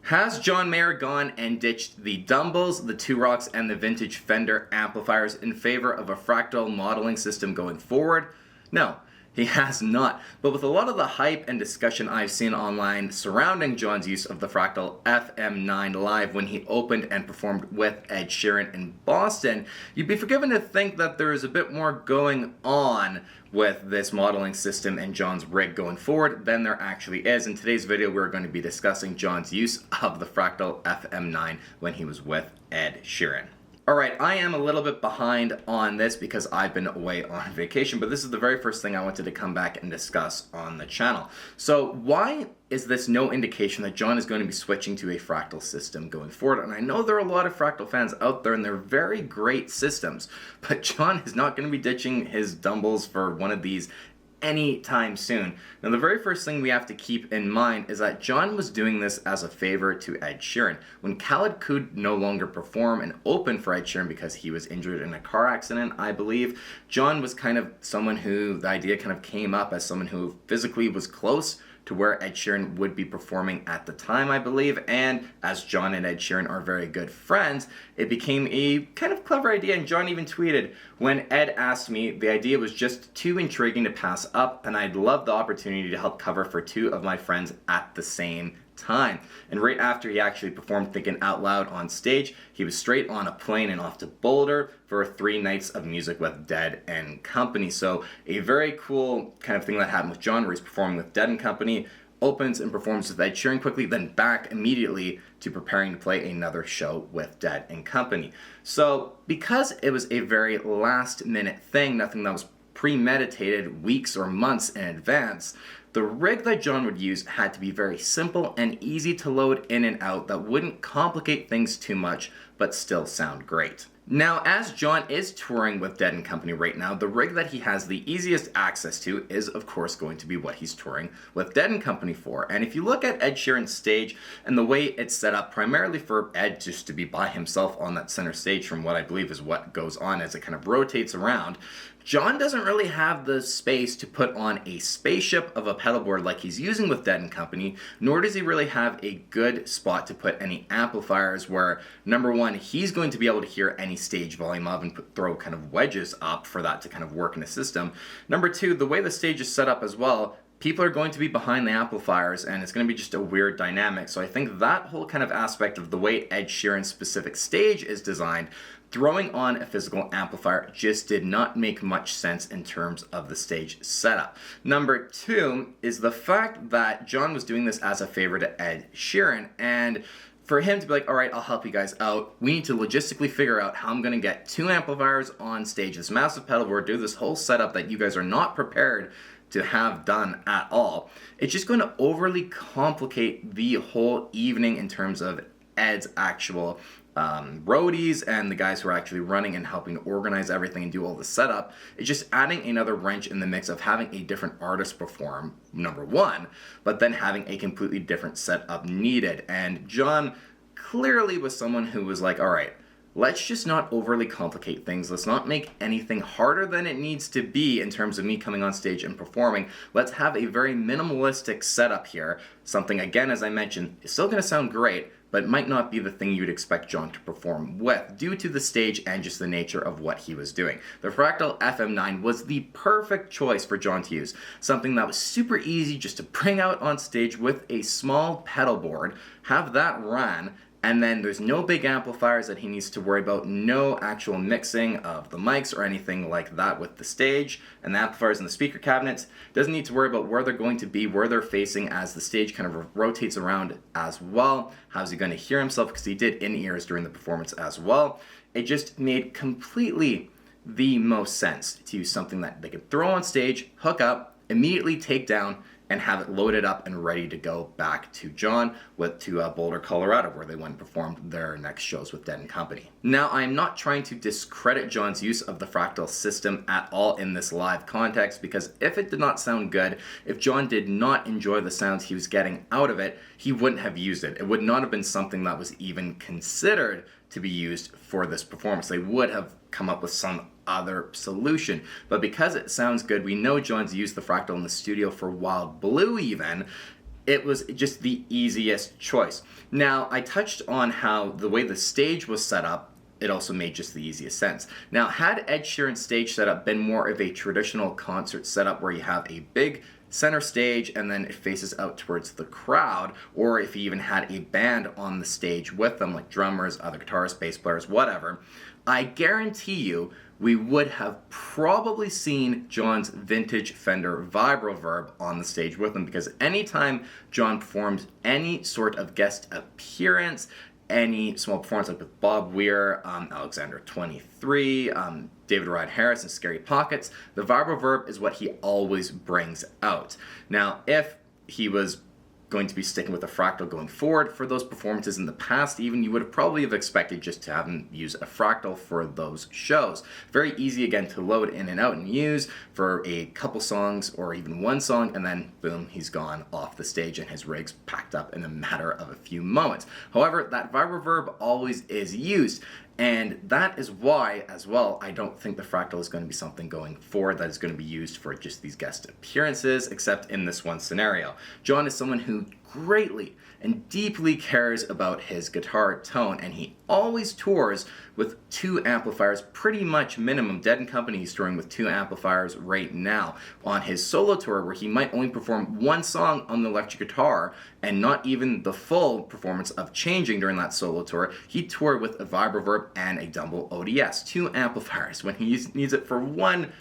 Has John Mayer gone and ditched the Dumbles, the Two Rocks, and the vintage Fender amplifiers in favor of a Fractal modeling system going forward? No, he has not. But with a lot of the hype and discussion I've seen online surrounding John's use of the Fractal FM9 live when he opened and performed with Ed Sheeran in Boston, you'd be forgiven to think that there is a bit more going on with this modeling system and John's rig going forward than there actually is. In today's video, we're going to be discussing John's use of the Fractal FM9 when he was with Ed Sheeran. Alright, I am a little bit behind on this because I've been away on vacation, but this is the very first thing I wanted to come back and discuss on the channel. So why is this no indication that John is going to be switching to a Fractal system going forward? And I know there are a lot of Fractal fans out there and they're very great systems, but John is not going to be ditching his Dumbles for one of these anytime soon. Now the very first thing we have to keep in mind is that John was doing this as a favor to Ed Sheeran. When Khaled could no longer perform and open for Ed Sheeran because he was injured in a car accident, I believe, John was kind of someone who the idea kind of came up as someone who physically was close to where Ed Sheeran would be performing at the time, I believe, and as John and Ed Sheeran are very good friends, it became a kind of clever idea, and John even tweeted, "When Ed asked me, the idea was just too intriguing to pass up, and I'd love the opportunity to help cover for two of my friends at the same time." And right after he actually performed Thinking Out Loud on stage, he was straight on a plane and off to Boulder for 3 nights of music with Dead and Company. So a very cool kind of thing that happened with John, where he's performing with Dead and Company, opens and performs with Ed Sheeran quickly, then back immediately to preparing to play another show with Dead and Company. So because it was a very last minute thing, nothing that was premeditated weeks or months in advance, the rig that John would use had to be very simple and easy to load in and out that wouldn't complicate things too much but still sound great. Now, as John is touring with Dead & Company right now, the rig that he has the easiest access to is, of course, going to be what he's touring with Dead & Company for. And if you look at Ed Sheeran's stage and the way it's set up, primarily for Ed just to be by himself on that center stage from what I believe is what goes on as it kind of rotates around, John doesn't really have the space to put on a spaceship of a pedal board like he's using with Dead & Company, nor does he really have a good spot to put any amplifiers where, number one, he's going to be able to hear any stage volume of and throw kind of wedges up for that to kind of work in a system. Number two, the way the stage is set up as well, people are going to be behind the amplifiers and it's going to be just a weird dynamic. So I think that whole kind of aspect of the way Ed Sheeran's specific stage is designed, throwing on a physical amplifier just did not make much sense in terms of the stage setup. Number two is the fact that John was doing this as a favor to Ed Sheeran, and for him to be like, all right, I'll help you guys out, we need to logistically figure out how I'm going to get 2 amplifiers on stage, this massive pedal board, do this whole setup that you guys are not prepared to have done at all. It's just going to overly complicate the whole evening in terms of Ed's actual roadies and the guys who are actually running and helping to organize everything and do all the setup. It's just adding another wrench in the mix of having a different artist perform, number one, but then having a completely different setup needed. And John clearly was someone who was like, all right, let's just not overly complicate things. Let's not make anything harder than it needs to be in terms of me coming on stage and performing. Let's have a very minimalistic setup here. Something, again, as I mentioned, is still going to sound great, but might not be the thing you'd expect John to perform with due to the stage and just the nature of what he was doing. The Fractal FM9 was the perfect choice for John to use. Something that was super easy just to bring out on stage with a small pedal board, have that run, and then there's no big amplifiers that he needs to worry about, no actual mixing of the mics or anything like that with the stage, and the amplifiers and the speaker cabinets. Doesn't need to worry about where they're going to be, where they're facing as the stage kind of rotates around as well. How's he going to hear himself? Because he did in-ears during the performance as well. It just made completely the most sense to use something that they could throw on stage, hook up, immediately take down, and have it loaded up and ready to go back to John to Boulder, Colorado, where they went and performed their next shows with Dead & Company. Now, I'm not trying to discredit John's use of the Fractal system at all in this live context, because if it did not sound good, if John did not enjoy the sounds he was getting out of it, he wouldn't have used it. It would not have been something that was even considered to be used for this performance. They would have come up with some other solution. But because it sounds good, we know John's used the Fractal in the studio for Wild Blue even, it was just the easiest choice. Now, I touched on how the way the stage was set up, it also made just the easiest sense. Now, had Ed Sheeran's stage setup been more of a traditional concert setup where you have a big center stage and then it faces out towards the crowd, or if he even had a band on the stage with them, like drummers, other guitarists, bass players, whatever, I guarantee you we would have probably seen John's vintage Fender Vibroverb on the stage with him, because anytime John performed any sort of guest appearance, any small performance like with Bob Weir, Alexander 23, David Ryan Harris, and Scary Pockets, the Vibroverb is what he always brings out. Now, if he was going to be sticking with the Fractal going forward for those performances in the past, even, you would have probably have expected just to have him use a Fractal for those shows. Very easy, again, to load in and out and use for a couple songs or even one song, and then boom, he's gone off the stage and his rig's packed up in a matter of a few moments. However, that Vibroverb always is used, and that is why, as well, I don't think the Fractal is going to be something going forward that is going to be used for just these guest appearances, except in this one scenario. John is someone who greatly and deeply cares about his guitar tone, and he always tours with 2 amplifiers, pretty much minimum. Dead & Company is touring with 2 amplifiers right now. On his solo tour, where he might only perform one song on the electric guitar, and not even the full performance of Changing during that solo tour, he toured with a Vibroverb and a Dumble ODS, 2 amplifiers, when he needs it for one,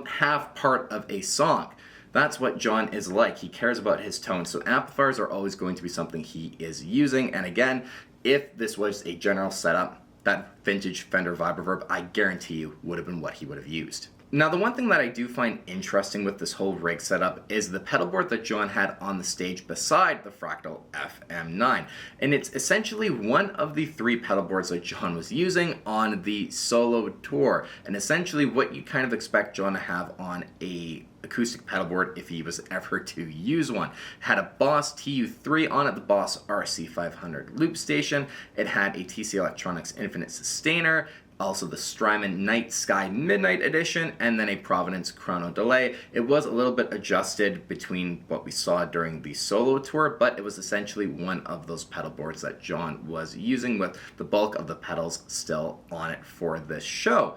half part of a song. That's what John is like. He cares about his tone, so amplifiers are always going to be something he is using. And again, if this was a general setup, that vintage Fender Vibroverb, I guarantee you, would have been what he would have used. Now, the one thing that I do find interesting with this whole rig setup is the pedal board that John had on the stage beside the Fractal FM9. And it's essentially one of the 3 pedal boards that John was using on the solo tour. And essentially what you kind of expect John to have on a acoustic pedal board if he was ever to use one. It had a Boss TU3 on it, the Boss RC500 loop station. It had a TC Electronics Infinite Sustainer, also the Strymon Night Sky Midnight Edition, and then a Providence Chrono Delay. It was a little bit adjusted between what we saw during the solo tour, but it was essentially one of those pedal boards that John was using, with the bulk of the pedals still on it for this show.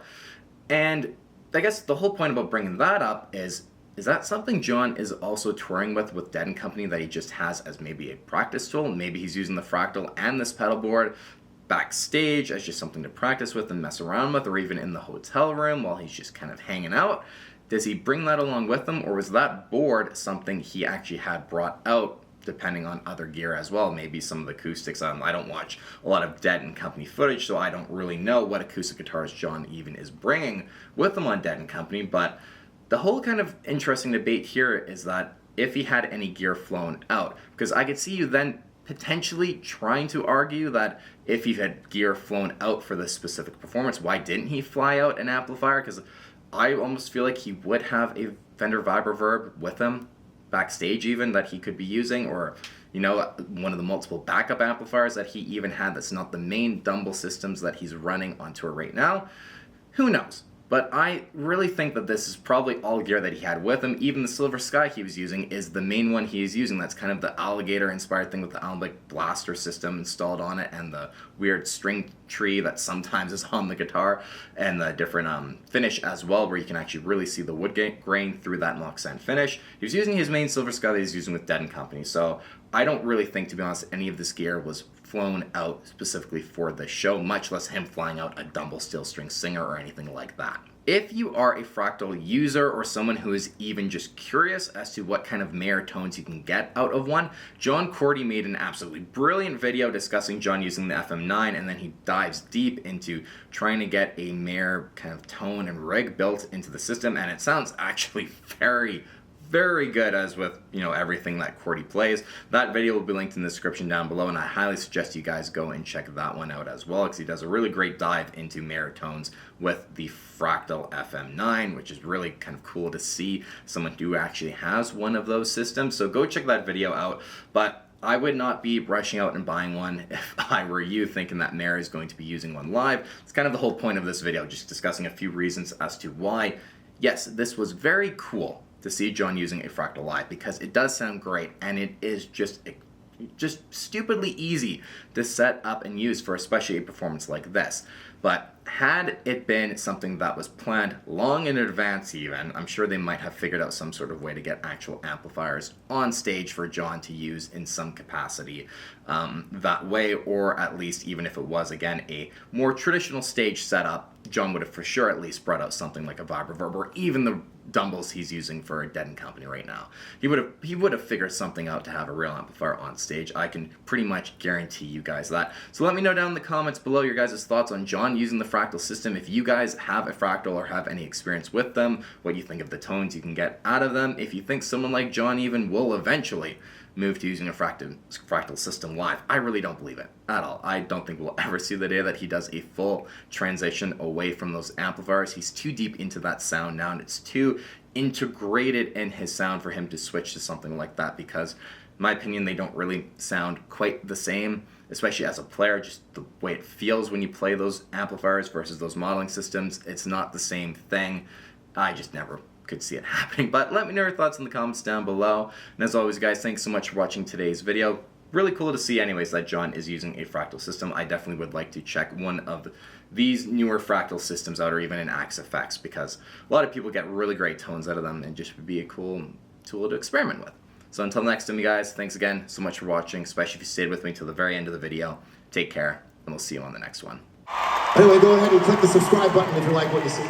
And I guess the whole point about bringing that up is that something John is also touring with Dead & Company, that he just has as maybe a practice tool? Maybe he's using the Fractal and this pedal board backstage as just something to practice with and mess around with, or even in the hotel room while he's just kind of hanging out. Does he bring that along with him, or was that board something he actually had brought out depending on other gear as well? Maybe some of the acoustics. I don't watch a lot of Dead & Company footage, so I don't really know what acoustic guitars John even is bringing with him on Dead & Company, but the whole kind of interesting debate here is that if he had any gear flown out, because I could see you then potentially trying to argue that if he had gear flown out for this specific performance, why didn't he fly out an amplifier? Because I almost feel like he would have a Fender Vibroverb with him backstage even that he could be using, or one of the multiple backup amplifiers that he even had that's not the main Dumble systems that he's running on tour right now. Who knows? But I really think that this is probably all gear that he had with him. Even the Silver Sky he was using is the main one he is using. That's kind of the alligator-inspired thing with the Alembic blaster system installed on it, and the weird string tree that sometimes is on the guitar, and the different finish as well, where you can actually really see the wood grain through that mock sand finish. He was using his main Silver Sky that he's using with Dead & Company. So I don't really think, to be honest, any of this gear was flown out specifically for the show, much less him flying out a Dumble steel string singer or anything like that. If you are a Fractal user or someone who is even just curious as to what kind of Mayer tones you can get out of one, John Cordy made an absolutely brilliant video discussing John using the FM9, and then he dives deep into trying to get a Mayer kind of tone and rig built into the system, and it sounds actually very good, as with everything that Cordy plays. That video will be linked in the description down below, and I highly suggest you guys go and check that one out as well, because he does a really great dive into Mayer tones with the Fractal FM9, which is really kind of cool to see someone who actually has one of those systems. So go check that video out. But I would not be rushing out and buying one if I were you, thinking that Mayer is going to be using one live. It's kind of the whole point of this video, just discussing a few reasons as to why, yes, this was very cool to see John using a Fractal live, because it does sound great, and it is just stupidly easy to set up and use for especially a performance like this. But had it been something that was planned long in advance even, I'm sure they might have figured out some sort of way to get actual amplifiers on stage for John to use in some capacity that way, or at least even if it was, again, a more traditional stage setup, John would have for sure at least brought out something like a vibroverb, or even the Dumbles he's using for Dead & Company right now. He would have figured something out to have a real amplifier on stage. I can pretty much guarantee you guys that. So let me know down in the comments below your guys' thoughts on John using the Fractal system. If you guys have a Fractal or have any experience with them, what you think of the tones you can get out of them. If you think someone like John even will eventually move to using a fractal system live. I really don't believe it at all. I don't think we'll ever see the day that he does a full transition away from those amplifiers. He's too deep into that sound now, and it's too integrated in his sound for him to switch to something like that, because in my opinion, they don't really sound quite the same, especially as a player, just the way it feels when you play those amplifiers versus those modeling systems. It's not the same thing. I just never could see it happening. But let me know your thoughts in the comments down below. And as always, guys, thanks so much for watching today's video. Really cool to see anyways that John is using a Fractal system. I definitely would like to check one of these newer Fractal systems out, or even an Axe FX, because a lot of people get really great tones out of them and just would be a cool tool to experiment with. So until next time, you guys, thanks again so much for watching, especially if you stayed with me till the very end of the video. Take care, and we'll see you on the next one. Anyway, go ahead and click the subscribe button if you like what you see.